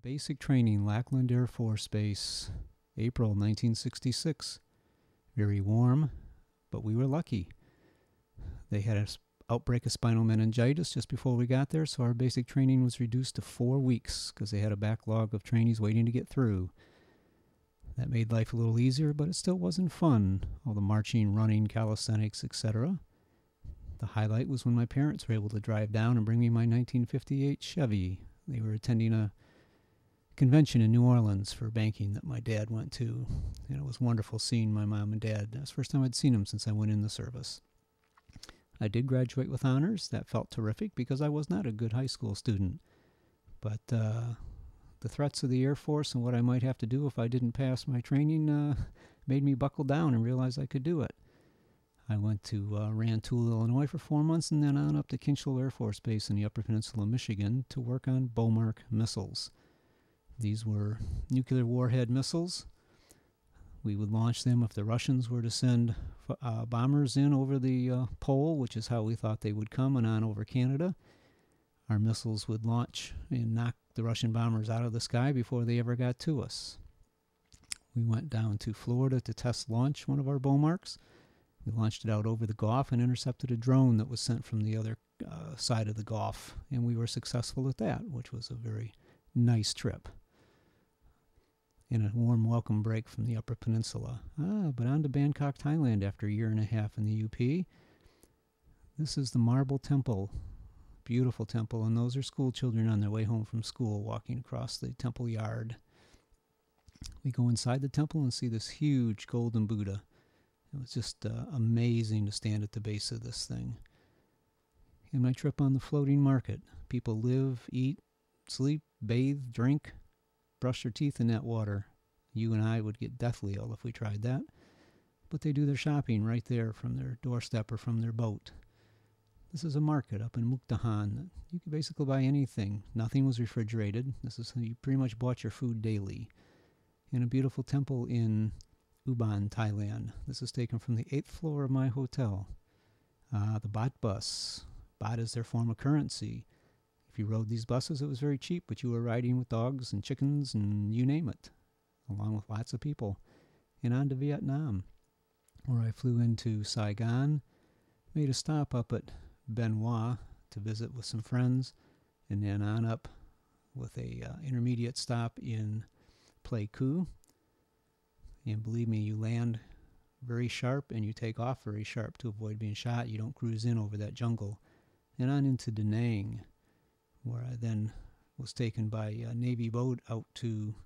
Basic training, Lackland Air Force Base, April 1966. Very warm, but we were lucky. They had an outbreak of spinal meningitis just before we got there, so our basic training was reduced to 4 weeks because they had a backlog of trainees waiting to get through. That made life a little easier, but it still wasn't fun. All the marching, running, calisthenics, etc. The highlight was when my parents were able to drive down and bring me my 1958 Chevy. They were attending a convention in New Orleans for banking that my dad went to, and it was wonderful seeing my mom and dad. That was the first time I'd seen them since I went in the service. I did graduate with honors. That felt terrific because I was not a good high school student. But the threats of the Air Force and what I might have to do if I didn't pass my training made me buckle down and realize I could do it. I went to Rantoul, Illinois for 4 months and then on up to Kinchel Air Force Base in the Upper Peninsula, Michigan to work on Bomark missiles. These were nuclear warhead missiles. We would launch them if the Russians were to send bombers in over the pole, which is how we thought they would come, and on over Canada. Our missiles would launch and knock the Russian bombers out of the sky before they ever got to us. We went down to Florida to test launch one of our Bomarks. We launched it out over the Gulf and intercepted a drone that was sent from the other side of the Gulf, and we were successful at that, which was a very nice trip. And a warm welcome break from the Upper Peninsula. But on to Bangkok, Thailand after a year and a half in the UP. This is the Marble Temple. Beautiful temple, and those are school children on their way home from school walking across the temple yard. We go inside the temple and see this huge golden Buddha. It was just amazing to stand at the base of this thing. And my trip on the floating market. People live, eat, sleep, bathe, drink, brush their teeth in that water. You and I would get deathly ill if we tried that. But they do their shopping right there from their doorstep or from their boat. This is a market up in Mukdahan. You could basically buy anything. Nothing was refrigerated. This is how you pretty much bought your food daily. In a beautiful temple in Ubon, Thailand. This is taken from the 8th floor of my hotel. The Baht bus. Baht is their form of currency. If you rode these buses, it was very cheap, but you were riding with dogs and chickens and you name it, along with lots of people. And on to Vietnam, where I flew into Saigon, made a stop up at Ben Hoa to visit with some friends, and then on up with a intermediate stop in Pleiku. And believe me, you land very sharp and you take off very sharp to avoid being shot. You don't cruise in over that jungle. And on into Da Nang, where I then was taken by a Navy boat out to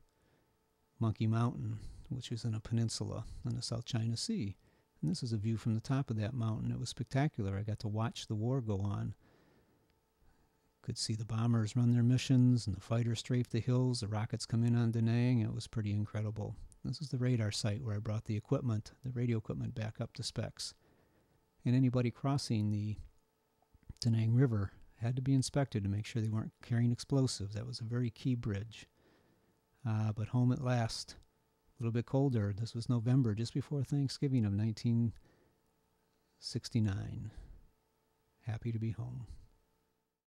Monkey Mountain, which is in a peninsula in the South China Sea. And this is a view from the top of that mountain. It was spectacular. I got to watch the war go on. Could see the bombers run their missions and the fighters strafe the hills, the rockets come in on Da Nang. It was pretty incredible. This is the radar site where I brought the equipment, the radio equipment, back up to specs. And anybody crossing the Da Nang River had to be inspected to make sure they weren't carrying explosives. That was a very key bridge. But home at last. A little bit colder. This was November, just before Thanksgiving of 1969. Happy to be home.